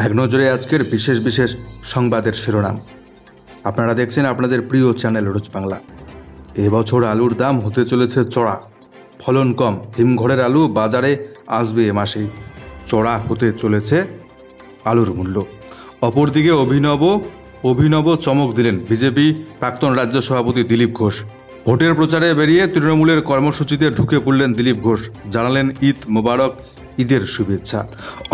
এক নজরে আজকের বিশেষ বিশেষ সংবাদের শিরোনাম। আপনারা দেখছেন আপনাদের প্রিয় চ্যানেল রোজ বাংলা। এবছর আলুর দাম হতে চলেছে চড়া, ফলন কম, হিমঘরের আলু বাজারে আসবে এ মাসেই। চড়া হতে চলেছে আলুর মূল্য। অপরদিকে অভিনব চমক দিলেন বিজেপি প্রাক্তন রাজ্য সভাপতি দিলীপ ঘোষ। ভোটের প্রচারে বেরিয়ে তৃণমূলের কর্মসূচিতে ঢুকে পড়লেন দিলীপ ঘোষ, জানালেন ঈদ মোবারক, ঈদের শুভেচ্ছা।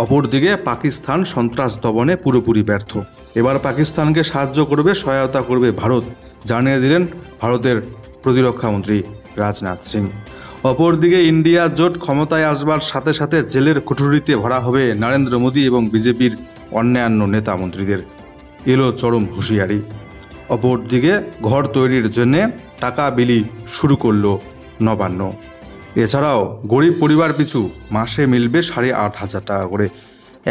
অপরদিকে পাকিস্তান সন্ত্রাস দমনে পুরোপুরি ব্যর্থ, এবার পাকিস্তানকে সাহায্য করবে, সহায়তা করবে ভারত, জানিয়ে দিলেন ভারতের প্রতিরক্ষামন্ত্রী রাজনাথ সিং। অপরদিকে ইন্ডিয়া জোট ক্ষমতায় আসবার সাথে সাথে জেলের কুঠুরিতে ভরা হবে নরেন্দ্র মোদী এবং বিজেপির অন্যান্য নেতা মন্ত্রীদের, এলো চরম হুঁশিয়ারি। অপরদিকে ঘর তৈরির জন্যে টাকা বিলি শুরু করল নবান্ন। এছাড়াও গরিব পরিবার পিছু মাসে মিলবে 8,500 টাকা করে।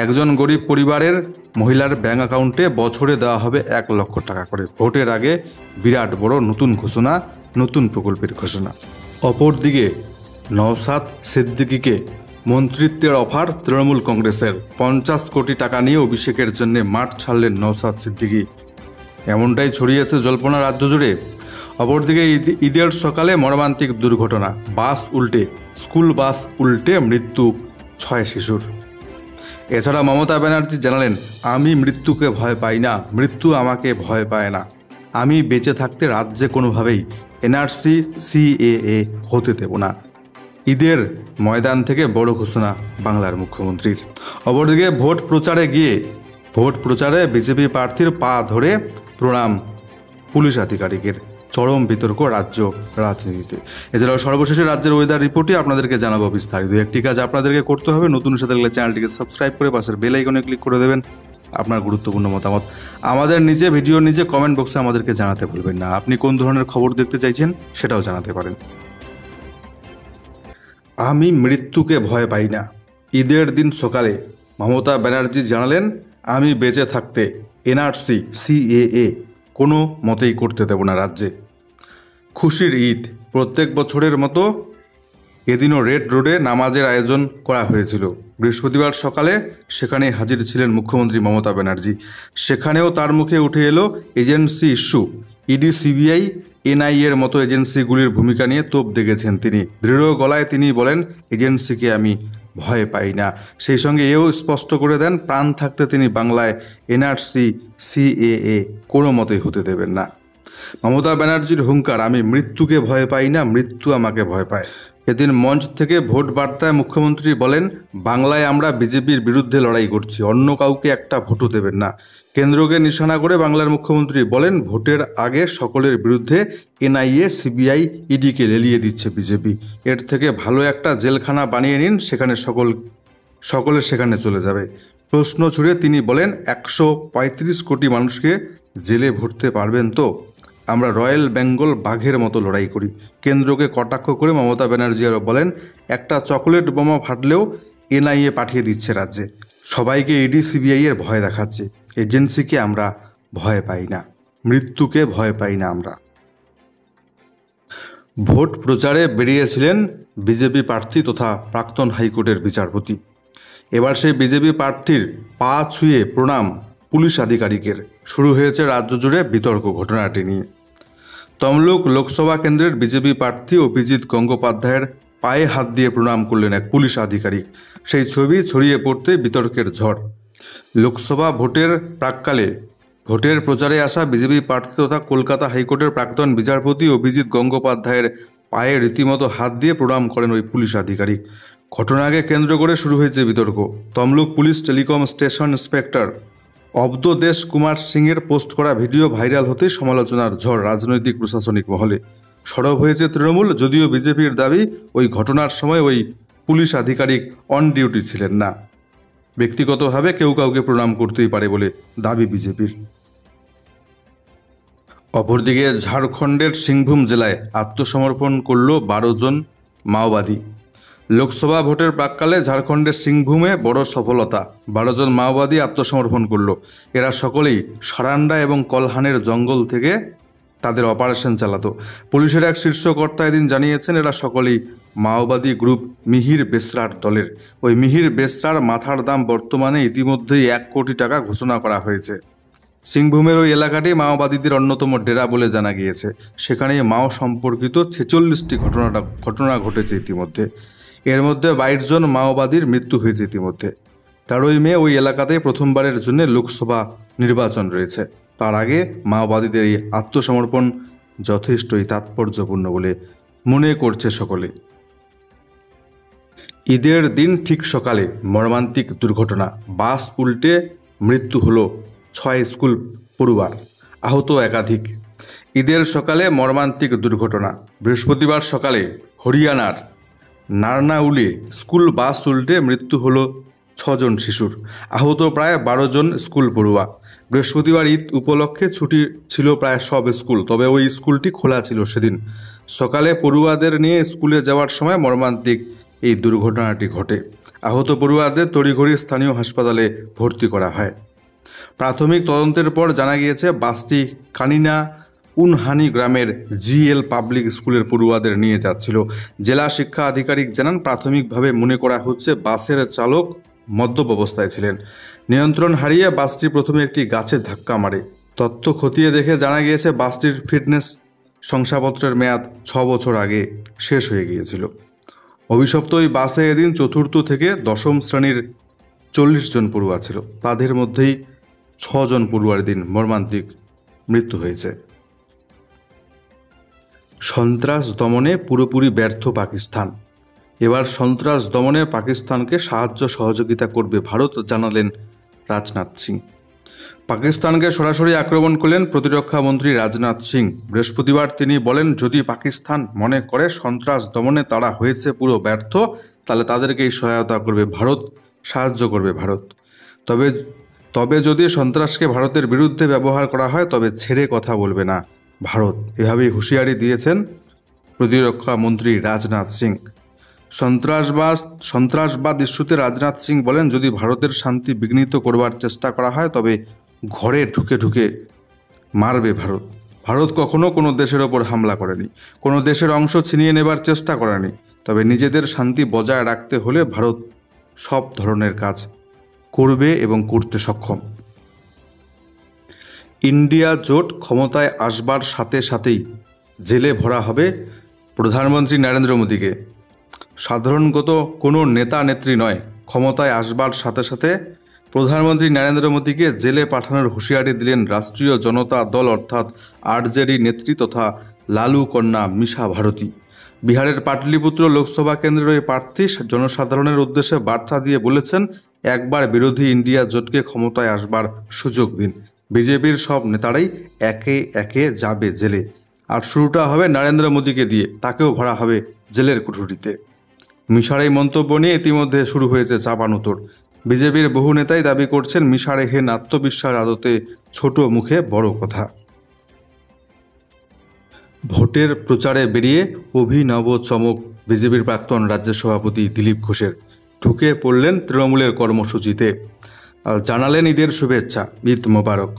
একজন গরিব পরিবারের মহিলার ব্যাঙ্ক অ্যাকাউন্টে বছরে দেওয়া হবে 1 লক্ষ টাকা করে। ভোটের আগে বিরাট বড় নতুন ঘোষণা, নতুন প্রকল্পের ঘোষণা। অপরদিকে নওশাদ সিদ্দিকীকে মন্ত্রিত্বের অফার তৃণমূল কংগ্রেসের। 50 কোটি টাকা নিয়ে অভিষেকের জন্য মাঠ ছাড়লেন নওশাদ সিদ্দিকী। এমনটাই ছড়িয়েছে জল্পনা রাজ্য জুড়ে। অপরদিকে ঈদের সকালে মর্মান্তিক দুর্ঘটনা, স্কুল বাস উল্টে মৃত্যু 6 শিশুর। এছাড়া মমতা ব্যানার্জি জানালেন, আমি মৃত্যুকে ভয় পাই না, মৃত্যু আমাকে ভয় পায় না। আমি বেঁচে থাকতে রাজ্যে কোনোভাবেই এনআরসি সিএএ হতে দেব না। ঈদের ময়দান থেকে বড় ঘোষণা বাংলার মুখ্যমন্ত্রীর। অপরদিকে ভোট প্রচারে বিজেপি প্রার্থীর পা ধরে প্রণাম পুলিশ আধিকারিকের। চরম বিতর্ক রাজ্য রাজনীতিতে। এছাড়াও সর্বশেষে রাজ্যের ওয়েদার রিপোর্টে আপনাদেরকে জানাবো বিস্তারিত। একটি কাজ আপনাদেরকে করতে হবে, নতুন সাথে গেলে চ্যানেলটিকে সাবস্ক্রাইব করে পাশের বেল আইকনে ক্লিক করে দেবেন। আপনার গুরুত্বপূর্ণ মতামত আমাদের ভিডিওর নিচে কমেন্ট বক্সে আমাদেরকে জানাতে ভুলবেন না। আপনি কোন ধরনের খবর দেখতে চাইছেন সেটাও জানাতে পারেন। আমি মৃত্যুকে ভয় পাই না। ঈদের দিন সকালে মমতা ব্যানার্জি জানালেন, আমি বেঁচে থাকতে এনআরসি সিএএ কোনো মতেই করতে দেব না রাজ্যে। খুশির ঈদ। প্রত্যেক বছরের মতো এদিনও রেড রোডে নামাজের আয়োজন করা হয়েছিল। বৃহস্পতিবার সকালে সেখানে হাজির ছিলেন মুখ্যমন্ত্রী মমতা ব্যানার্জি। সেখানেও তার মুখে উঠে এলো এজেন্সি ইস্যু। ইডি, সিবিআই, এনআইএর মতো এজেন্সিগুলির ভূমিকা নিয়ে তোপ দেখেছেন তিনি। দৃঢ় গলায় তিনি বলেন, এজেন্সিকে আমি ভয় পাই না। সেই সঙ্গে এও স্পষ্ট করে দেন, প্রাণ থাকতে তিনি বাংলায় এনআরসি সিএএ কোনো মতেই হতে দেবেন না। মমতা ব্যানার্জির হুঙ্কার, আমি মৃত্যুকে ভয় পাই না, মৃত্যু আমাকে ভয় পায়। এদিন মঞ্চ থেকে ভোট বার্তায় মুখ্যমন্ত্রী বলেন, বাংলায় আমরা বিজেপির বিরুদ্ধে লড়াই করছি, অন্য কাউকে একটা ভোটও দেবেন না। কেন্দ্রকে নিশানা করে বাংলার মুখ্যমন্ত্রী বলেন, ভোটের আগে সকলের বিরুদ্ধে এনআইএ, সিবিআই, ইডিকে লেলিয়ে দিচ্ছে বিজেপি। এর থেকে ভালো একটা জেলখানা বানিয়ে নিন, সেখানে সকলে সেখানে চলে যাবে। প্রশ্ন ছুড়ে তিনি বলেন, 135 কোটি মানুষকে জেলে ভরতে পারবেন তো? আমরা রয়্যাল বেঙ্গল বাঘের মতো লড়াই করি। কেন্দ্রকে কটাক্ষ করে মমতা ব্যানার্জি আরও বলেন, একটা চকোলেট বোমা ফাটলেও এনআইএ পাঠিয়ে দিচ্ছে রাজ্যে, সবাইকে ইডি, সিবিআই এর ভয় দেখাচ্ছে। এজেন্সিকে আমরা ভয় পাই না, মৃত্যুকে ভয় পাই না আমরা। ভোট প্রচারে বেরিয়েছিলেন বিজেপি প্রার্থী তথা প্রাক্তন হাইকোর্টের বিচারপতি। এবার সেই বিজেপি প্রার্থীর পা ছুঁয়ে প্রণাম পুলিশ আধিকারিকের। শুরু হয়েছে রাজ্য জুড়ে বিতর্ক ঘটনাটি নিয়ে। তমলুক লোকসভা কেন্দ্রের বিজেপি প্রার্থী অভিজিৎ গঙ্গোপাধ্যায়ের পায়ে হাত দিয়ে প্রণাম করলেন এক পুলিশ আধিকারিক। সেই ছবি ছড়িয়ে পড়তে বিতর্কের ঝড়। লোকসভা ভোটের প্রাক্কালে ভোটের প্রচারে আসা বিজেপি প্রার্থী তথা কলকাতা হাইকোর্টের প্রাক্তন বিচারপতি অভিজিৎ গঙ্গোপাধ্যায়ের পায়ে রীতিমতো হাত দিয়ে প্রণাম করেন ওই পুলিশ আধিকারিক। ঘটনাকে কেন্দ্র করে শুরু হয়েছে বিতর্ক। Tamluk police telecom station inspector অব্দদেশ কুমার সিংয়ের পোস্ট করা ভিডিও ভাইরাল হতে সমালোচনার ঝড় রাজনৈতিক প্রশাসনিক মহলে। সরব হয়েছে তৃণমূল, যদিও বিজেপির দাবি ওই ঘটনার সময় ওই পুলিশ আধিকারিক অন ডিউটি ছিলেন না। ব্যক্তিগতভাবে কেউ কাউকে প্রণাম করতেই পারে বলে দাবি বিজেপির। অপরদিকে ঝাড়খণ্ডের সিংভূম জেলায় আত্মসমর্পণ করল 12 জন মাওবাদী। লোকসভা ভোটের প্রাক্কালে ঝাড়খণ্ডের সিংভূমে বড় সফলতা। 12 জন মাওবাদী আত্মসমর্পণ করল। এরা সকলেই সারান্ডা এবং কলহানের জঙ্গল থেকে তাদের অপারেশন চালাতো। পুলিশের এক শীর্ষ কর্তা এদিন জানিয়েছেন, এরা সকলেই মাওবাদী গ্রুপ মিহির বেসরার দলের। ওই মিহির বেসরার মাথার দাম বর্তমানে ইতিমধ্যেই 1 কোটি টাকা ঘোষণা করা হয়েছে। সিংভূমের ওই এলাকাটি মাওবাদীদের অন্যতম ডেরা বলে জানা গিয়েছে। সেখানে মাও সম্পর্কিত 46টি ঘটনা ঘটেছে ইতিমধ্যে। এর মধ্যে 22 জন মাওবাদীর মৃত্যু হয়েছে ইতিমধ্যে। 13ই মে ওই এলাকাতে প্রথমবারের জন্য লোকসভা নির্বাচন রয়েছে। তার আগে মাওবাদীদের এই আত্মসমর্পণ যথেষ্টই তাৎপর্যপূর্ণ বলে মনে করছে সকলে। ঈদের দিন ঠিক সকালে মর্মান্তিক দুর্ঘটনা, বাস উল্টে মৃত্যু হলো 6 স্কুল পড়ুয়ার, আহত একাধিক। ঈদের সকালে মর্মান্তিক দুর্ঘটনা। বৃহস্পতিবার সকালে হরিয়ানার নারনাউলে স্কুল বাস উল্টে মৃত্যু হলো 6 জন শিশুর, আহত প্রায় 12 জন স্কুল পড়ুয়া। বৃহস্পতিবার ঈদ উপলক্ষে ছুটি ছিল প্রায় সব স্কুল, তবে ওই স্কুলটি খোলা ছিল সেদিন। সকালে পড়ুয়াদের নিয়ে স্কুলে যাওয়ার সময় মর্মান্তিক এই দুর্ঘটনাটি ঘটে। আহত পড়ুয়াদের তড়িঘড়ি স্থানীয় হাসপাতালে ভর্তি করা হয়। প্রাথমিক তদন্তের পর জানা গিয়েছে বাসটি কানিনা উনহানি গ্রামের জিএল পাবলিক স্কুলের পড়ুয়াদের নিয়ে যাচ্ছিল। জেলা শিক্ষা আধিকারিক জানান, প্রাথমিকভাবে মনে করা হচ্ছে বাসের চালক মদ্যপ অবস্থায় ছিলেন। নিয়ন্ত্রণ হারিয়ে বাসটি প্রথমে একটি গাছে ধাক্কা মারে। তথ্য খতিয়ে দেখে জানা গিয়েছে বাসটির ফিটনেস শংসাপত্রের মেয়াদ 6 বছর আগে শেষ হয়ে গিয়েছিল। অভিশপ্ত ওই বাসে এদিন 4র্থ থেকে 10ম শ্রেণীর 40 জন পড়ুয়া ছিল। তাদের মধ্যেই 6 জন পড়ুয়ার দিন মর্মান্তিক মৃত্যু হয়েছে। সন্ত্রাস দমনে পুরোপুরি ব্যর্থ পাকিস্তান। এবার সন্ত্রাস দমনে পাকিস্তানকে সাহায্য সহযোগিতা করবে ভারত, জানালেন রাজনাথ সিং। পাকিস্তানকে সরাসরি আক্রমণ করলেন প্রতিরক্ষা মন্ত্রী রাজনাথ সিং। বৃহস্পতিবার তিনি বলেন, যদি পাকিস্তান মনে করে সন্ত্রাস দমনে তারা হয়েছে পুরো ব্যর্থ, তাহলে তাদেরকেই সহায়তা করবে ভারত, সাহায্য করবে ভারত। তবে যদি সন্ত্রাসকে ভারতের বিরুদ্ধে ব্যবহার করা হয় তবে ছেড়ে কথা বলবে না ভারত। এভাবেই হুঁশিয়ারি দিয়েছেন প্রতিরক্ষা মন্ত্রী রাজনাথ সিং। সন্ত্রাসবাদ ইস্যুতে রাজনাথ সিং বলেন, যদি ভারতের শান্তি বিঘ্নিত করবার চেষ্টা করা হয় তবে ঘরে ঢুকে ঢুকে মারবে ভারত। ভারত কখনো কোনো দেশের ওপর হামলা করেনি, কোনো দেশের অংশ ছিনিয়ে নেবার চেষ্টা করেনি। তবে নিজেদের শান্তি বজায় রাখতে হলে ভারত সব ধরনের কাজ করবে এবং করতে সক্ষম। ইন্ডিয়া জোট ক্ষমতায় আসবার সাথে সাথেই জেলে ভরা হবে প্রধানমন্ত্রী নরেন্দ্র মোদীকে। সাধারণত কোনো নেতা নেত্রী নয়, ক্ষমতায় আসবার সাথে সাথে প্রধানমন্ত্রী নরেন্দ্র মোদীকে জেলে পাঠানোর হুঁশিয়ারি দিলেন রাষ্ট্রীয় জনতা দল অর্থাৎ আরজেডি নেত্রী তথা লালু কন্যা মিশা ভারতী। বিহারের পাটলিপুত্র লোকসভা কেন্দ্রের ওই প্রার্থী জনসাধারণের উদ্দেশ্যে বার্তা দিয়ে বলেছেন, একবার বিরোধী ইন্ডিয়া জোটকে ক্ষমতায় আসবার সুযোগ দিন। বিজেপির সব নেতারাই একে একে যাবে জেলে, আর শুরুটা হবে নরেন্দ্র মোদীকে দিয়ে, তাকেও ভরা হবে জেলের কুঠুরিতে। মিশার এই মন্তব্য নিয়ে ইতিমধ্যে শুরু হয়েছে চাপানুতোর। বিজেপির বহু নেতাই দাবি করছেন, মিশার এহেন আত্মবিশ্বাস আদতে ছোট মুখে বড় কথা। ভোটের প্রচারে বেরিয়ে অভিনব চমক বিজেপির প্রাক্তন রাজ্য সভাপতি দিলীপ ঘোষের। ঢুকে পড়লেন তৃণমূলের কর্মসূচিতে, জানালেন ঈদের শুভেচ্ছা, ঈদ মোবারক।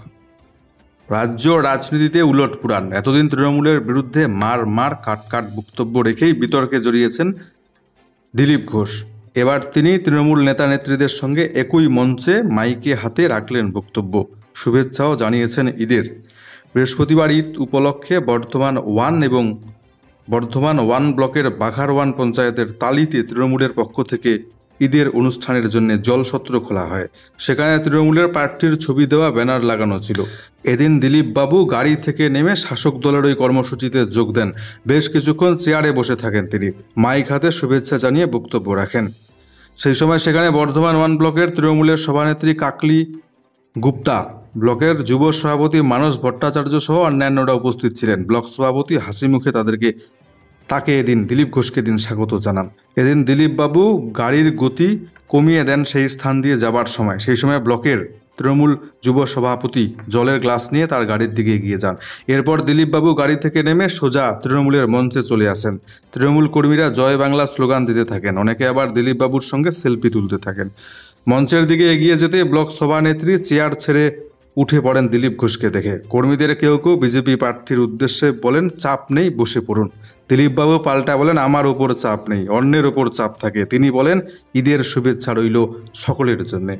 রাজ্য রাজনীতিতে উলট পুরাণ। এতদিন তৃণমূলের বিরুদ্ধে মার কাট বক্তব্য রেখেই বিতর্কে জড়িয়েছেন দিলীপ ঘোষ। এবার তিনি তৃণমূল নেতা নেত্রীদের সঙ্গে একই মঞ্চে মাইকে হাতে রাখলেন বক্তব্য, শুভেচ্ছাও জানিয়েছেন ঈদের। বৃহস্পতিবার ঈদ উপলক্ষে বর্ধমান 1 এবং বর্ধমান 1 ব্লকের বাঘারওয়ান পঞ্চায়েতের তালিতে তৃণমূলের পক্ষ থেকে ঈদের অনুষ্ঠানের জন্য জলসত্র খোলা হয়। সেখানে তৃণমূলের প্রার্থীর ছবি দেওয়া ব্যানার লাগানো ছিল। এদিন দিলীপবাবু গাড়ি থেকে নেমে শাসক দলের ওই কর্মসূচিতে যোগ দেন। বেশ কিছুক্ষণ চেয়ারে বসে থাকেন তিনি, মাইক হাতে শুভেচ্ছা জানিয়ে বক্তব্য রাখেন। সেই সময় সেখানে বর্ধমান 1 ব্লকের তৃণমূলের সভানেত্রী কাকলি গুপ্তা, ব্লকের যুব সভাপতি মানস ভট্টাচার্য সহ অন্যান্যরা উপস্থিত ছিলেন। ব্লক সভাপতি হাসি মুখে তাকে এদিন দিলীপ ঘোষকে দিন স্বাগত জানান। এদিন দিলীপবাবু গাড়ির গতি কমিয়ে দেন সেই স্থান দিয়ে যাবার সময়। সেই সময় ব্লকের তৃণমূল যুব সভাপতি জলের গ্লাস নিয়ে তার গাড়ির দিকে এগিয়ে যান। এরপর দিলীপবাবু গাড়ি থেকে নেমে সোজা তৃণমূলের মঞ্চে চলে আসেন। তৃণমূল কর্মীরা জয় বাংলা স্লোগান দিতে থাকেন, অনেকে আবার দিলীপবাবুর সঙ্গে সেলফি তুলতে থাকেন। মঞ্চের দিকে এগিয়ে যেতে ব্লক সভানেত্রী চেয়ার ছেড়ে উঠে পড়েন দিলীপ ঘোষকে দেখে। কর্মীদের কেউ কেউ বিজেপি প্রার্থীর উদ্দেশ্যে বলেন, চাপ নেই, বসে পড়ুন। দিলীপবাবু পাল্টা বলেন, আমার ওপর চাপ নেই, অন্যের ওপর চাপ থাকে। তিনি বলেন, ঈদের শুভেচ্ছা রইল সকলের জন্যে।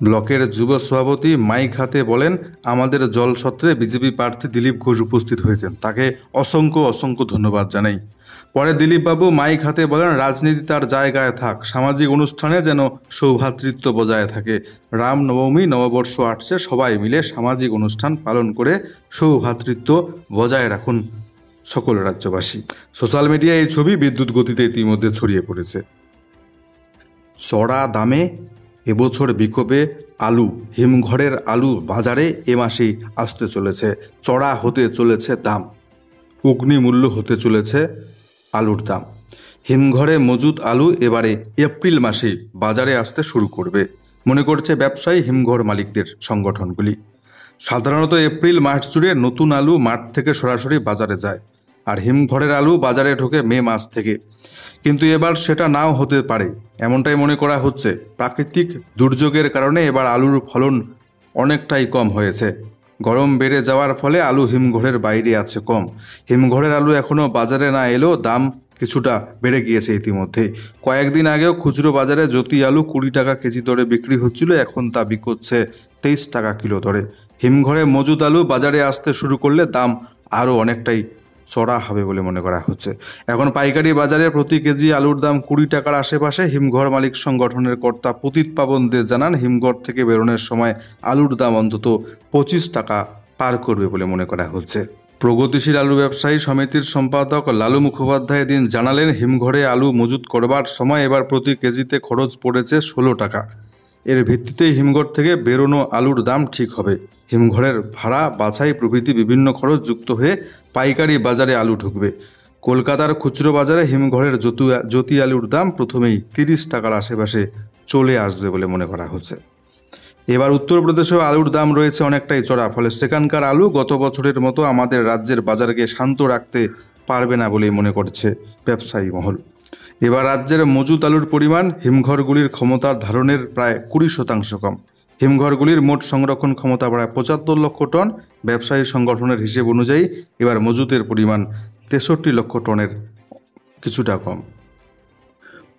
ব্লকের যুব সভাপতি মাইক হাতে বলেন, আমাদের জলছত্রে বিজেপি প্রার্থী দিলীপ ঘোষ উপস্থিত হয়েছেন, তাকে অসংখ্য অসংখ্য ধন্যবাদ জানাই। পরে দিলীপবাবু মাইক হাতে বলেন, রাজনীতি তার জায়গায় থাক, সামাজিক অনুষ্ঠানে যেন সৌভ্রাতৃত্ব বজায় থাকে। রামনবমী, নববর্ষ আসছে, সবাই মিলে সামাজিক অনুষ্ঠান পালন করে সৌভ্রাতৃত্ব বজায় রাখুন সকল রাজ্যবাসী। সোশ্যাল মিডিয়ায় এই ছবি বিদ্যুৎ গতিতে ইতিমধ্যে ছড়িয়ে পড়েছে। চড়া দামে এবছর বিকোবে আলু। হিমঘরের আলু বাজারে এ মাসেই আসতে চলেছে। চড়া হতে চলেছে দাম, অগ্নিমূল্য হতে চলেছে আলুর দাম। হিমঘরে মজুদ আলু এবারে এপ্রিল মাসেই বাজারে আসতে শুরু করবে, মনে করছে ব্যবসায়ী হিমঘর মালিকদের সংগঠনগুলি। সাধারণত এপ্রিল মাস জুড়ে নতুন আলু মাঠ থেকে সরাসরি বাজারে যায়, আর হিমঘরের আলু বাজারে ঢোকে মে মাস থেকে। কিন্তু এবার সেটা নাও হতে পারে, এমনটাই মনে করা হচ্ছে। প্রাকৃতিক দুর্যোগের কারণে এবার আলুর ফলন অনেকটাই কম হয়েছে। গরম বেড়ে যাওয়ার ফলে আলু হিমঘরের বাইরে আছে কম। হিমঘরের আলু এখনও বাজারে না এলেও দাম কিছুটা বেড়ে গিয়েছে ইতিমধ্যে। কয়েকদিন আগেও খুচরো বাজারে জ্যোতি আলু 20 টাকা কেজি দরে বিক্রি হচ্ছিল, এখন তা বিকোচ্ছে 23 টাকা কিলো দরে। হিমঘরে মজুদ আলু বাজারে আসতে শুরু করলে দাম আরও অনেকটাই চড়া হবে বলে মনে করা হচ্ছে। এখন পাইকারি বাজারে প্রতি কেজি আলুর দাম 20 টাকার আশেপাশে। হিমঘর মালিক সংগঠনের কর্তা পতিত পাবন দে জানান, হিমঘর থেকে বেরোনোর সময় আলুর দাম অন্তত 25 টাকা পার করবে বলে মনে করা হচ্ছে। প্রগতিশীল আলু ব্যবসায়ী সমিতির সম্পাদক লালু মুখোপাধ্যায় দিন জানালেন, হিমঘরে আলু মজুত করবার সময় এবার প্রতি কেজিতে খরচ পড়েছে 16 টাকা। এর ভিত্তিতেই হিমঘর থেকে বেরোনো আলুর দাম ঠিক হবে। হিমঘরের ভাড়া, বাছাই প্রভৃতি বিভিন্ন খরচ যুক্ত হয়ে পাইকারি বাজারে আলু ঢুকবে। কলকাতার খুচরো বাজারে হিমঘরের জ্যোতি আলুর দাম প্রথমেই 30 টাকার আশেপাশে চলে আসবে বলে মনে করা হচ্ছে। এবার উত্তরপ্রদেশেও আলুর দাম রয়েছে অনেকটাই চড়া, ফলে সেখানকার আলু গত বছরের মতো আমাদের রাজ্যের বাজারকে শান্ত রাখতে পারবে না বলেই মনে করছে ব্যবসায়ী মহল। এবার রাজ্যের মজুত আলুর পরিমাণ হিমঘরগুলির ক্ষমতার ধারণের প্রায় 20% কম। হিমঘরগুলির মোট সংরক্ষণ ক্ষমতা প্রায় 75 লক্ষ টন। ব্যবসায়ী সংগঠনের হিসেব অনুযায়ী এবার মজুতের পরিমাণ 63 লক্ষ টনের কিছুটা কম।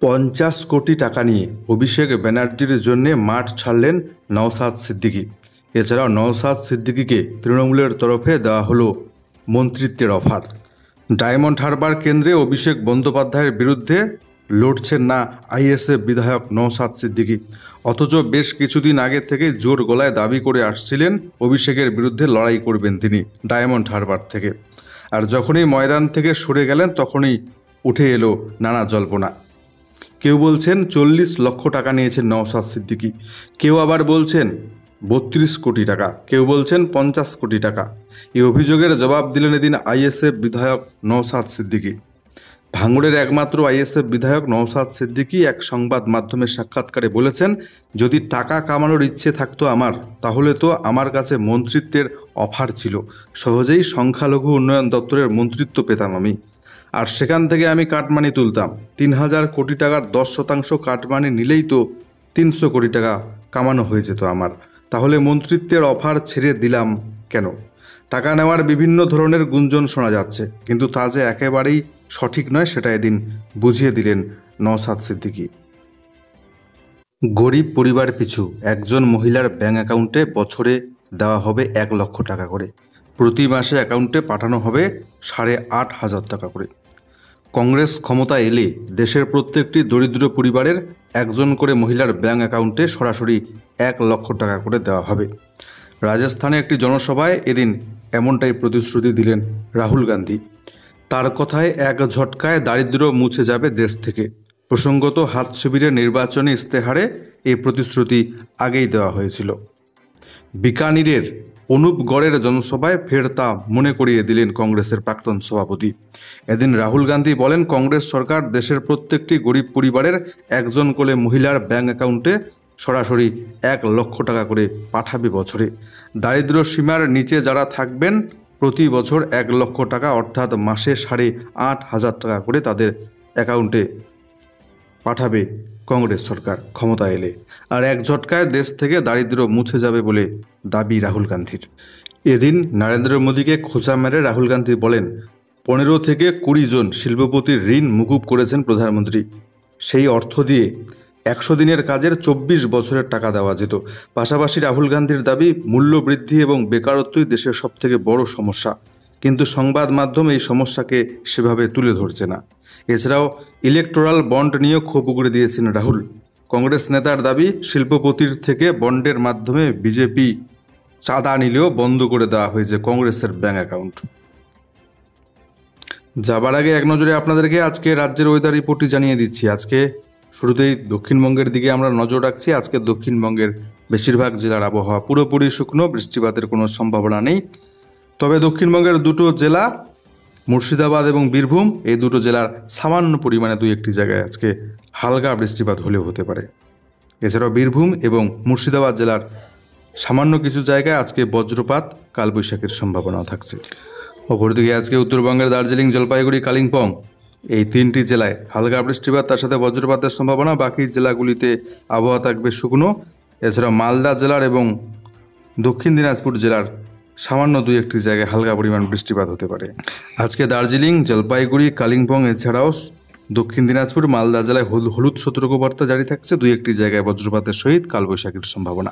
50 কোটি টাকা নিয়ে অভিষেক ব্যানার্জির জন্য মাঠ ছাড়লেন নওশাদ সিদ্দিকী। এছাড়াও নওশাদ সিদ্দিকীকে তৃণমূলের তরফে দেওয়া হলো মন্ত্রিত্বের অফার। ডায়মন্ড হারবার কেন্দ্রে অভিষেক বন্দ্যোপাধ্যায়ের বিরুদ্ধে লড়ছেন না আইএসএফ বিধায়ক নওশাদ সিদ্দিকী, অথচ বেশ কিছুদিন আগে থেকে জোর গলায় দাবি করে আসছিলেন অভিষেকের বিরুদ্ধে লড়াই করবেন তিনি ডায়মন্ড হারবার থেকে। আর যখনই ময়দান থেকে সরে গেলেন তখনই উঠে এলো নানা জল্পনা। কেউ বলছেন 40 লক্ষ টাকা নিয়েছেন নওশাদ সিদ্দিকী, কেউ আবার বলছেন 32 কোটি টাকা, কেউ বলছেন 50 কোটি টাকা। এই অভিযোগের জবাব দিলেন এদিন আইএসএফ বিধায়ক নওশাদ সিদ্দিকী। ভাঙড়ের একমাত্র আইএসএফ বিধায়ক নওশাদ সিদ্দিকী এক সংবাদ মাধ্যমের সাক্ষাৎকারে বলেছেন, যদি টাকা কামানোর ইচ্ছে থাকতো আমার, তাহলে তো আমার কাছে মন্ত্রিত্বের অফার ছিল, সহজেই সংখ্যালঘু উন্নয়ন দপ্তরের মন্ত্রিত্ব পেতাম আমি, আর সেখান থেকে আমি কাটমানি তুলতাম। 3000 কোটি টাকার 10% কাটমানি নিলেই তো 300 কোটি টাকা কামানো হয়ে যেত আমার, তাহলে মন্ত্রিত্বের অফার ছেড়ে দিলাম কেন? টাকা নেওয়ার বিভিন্ন ধরনের গুঞ্জন শোনা যাচ্ছে, কিন্তু তা যে একেবারেই সঠিক নয় সেটা এদিন বুঝিয়ে দিলেন নওশাদ সিদ্দিকী। গরিব পরিবার পিছু একজন মহিলার ব্যাঙ্ক অ্যাকাউন্টে বছরে দেওয়া হবে 1 লক্ষ টাকা করে, প্রতি মাসে অ্যাকাউন্টে পাঠানো হবে 8,500 টাকা করে। কংগ্রেস ক্ষমতা এলে দেশের প্রত্যেকটি দরিদ্র পরিবারের একজন করে মহিলার ব্যাঙ্ক অ্যাকাউন্টে সরাসরি 1 লক্ষ টাকা করে দেওয়া হবে। রাজস্থানে একটি জনসভায় এদিন এমনটাই প্রতিশ্রুতি দিলেন রাহুল গান্ধী। তার কথায় এক ঝটকায় দারিদ্র্য মুছে যাবে দেশ থেকে। প্রসঙ্গত হাত শিবিরের নির্বাচনী ইস্তেহারে এই প্রতিশ্রুতি আগেই দেওয়া হয়েছিল। বিকানিরের অনুপগড়ের জনসভায় ফের তা মনে করিয়ে দিলেন কংগ্রেসের প্রাক্তন সভাপতি। এদিন রাহুল গান্ধী বলেন, কংগ্রেস সরকার দেশের প্রত্যেকটি গরিব পরিবারের একজন করে মহিলার ব্যাঙ্ক অ্যাকাউন্টে সরাসরি 1 লক্ষ টাকা করে পাঠাবে বছরে। দারিদ্র্য সীমার নিচে যারা থাকবেন প্রতি বছর 1 লক্ষ টাকা অর্থাৎ মাসে 8,500 টাকা করে তাদের অ্যাকাউন্টে পাঠাবে কংগ্রেস সরকার ক্ষমতা এলে, আর এক ঝটকায় দেশ থেকে দারিদ্র্য মুছে যাবে বলে দাবি রাহুল গান্ধীর। এদিন নরেন্দ্র মোদীকে খোঁচা মেরে রাহুল গান্ধী বলেন 15 থেকে 20 জন শিল্পপতির ঋণ মুকুব করেছেন প্রধানমন্ত্রী, সেই অর্থ দিয়ে 100 দিনের কাজের 24 বছরের টাকা দেওয়া যেত। পাশাপাশি রাহুল গান্ধীর দাবি মূল্য বৃদ্ধি এবং বেকারত্বই দেশের সবথেকে বড় সমস্যা, কিন্তু সংবাদ মাধ্যম এই সমস্যাকে সেভাবে তুলে ধরছে না। এছাড়াও ইলেকটোরাল বন্ড নিয়েও ক্ষোভ উগড়ে দিয়েছেন রাহুল। কংগ্রেস নেতার দাবি শিল্পপতির থেকে বন্ডের মাধ্যমে বিজেপি চাঁদা নিলেও বন্ধ করে দেওয়া হয়েছে কংগ্রেসের ব্যাঙ্ক অ্যাকাউন্ট। যাবার আগে এক নজরে আপনাদেরকে আজকে রাজ্যের ওয়েদার রিপোর্টটি জানিয়ে দিচ্ছি। আজকে শুরুতেই দক্ষিণবঙ্গের দিকে আমরা নজর রাখছি। আজকে দক্ষিণবঙ্গের বেশিরভাগ জেলার আবহাওয়া পুরোপুরি শুকনো, বৃষ্টিপাতের কোনো সম্ভাবনা নেই। তবে দক্ষিণবঙ্গের দুটো জেলা মুর্শিদাবাদ এবং বীরভূম, এই দুটো জেলার সামান্য পরিমাণে 2-1টি জায়গায় আজকে হালকা বৃষ্টিপাত হলেও হতে পারে। এছাড়াও বীরভূম এবং মুর্শিদাবাদ জেলার সামান্য কিছু জায়গায় আজকে বজ্রপাত, কালবৈশাখীর সম্ভাবনাও থাকছে। অপরদিকে আজকে উত্তরবঙ্গের দার্জিলিং, জলপাইগুড়ি, কালিম্পং এই 3টি জেলায় হালকা বৃষ্টিপাত, তার সাথে বজ্রপাতের সম্ভাবনা। বাকি জেলাগুলিতে আবহাওয়া থাকবে শুকনো। এছাড়াও মালদা জেলার এবং দক্ষিণ দিনাজপুর জেলার সামান্য 2-1টি জায়গায় হালকা পরিমাণ বৃষ্টিপাত হতে পারে। আজকে দার্জিলিং, জলপাইগুড়ি, কালিম্পং এছাড়াও দক্ষিণ দিনাজপুর, মালদা জেলায় হলুদ সতর্কবার্তা জারি থাকছে। 2-1টি জায়গায় বজ্রপাতের সহিত কালবৈশাখীর সম্ভাবনা।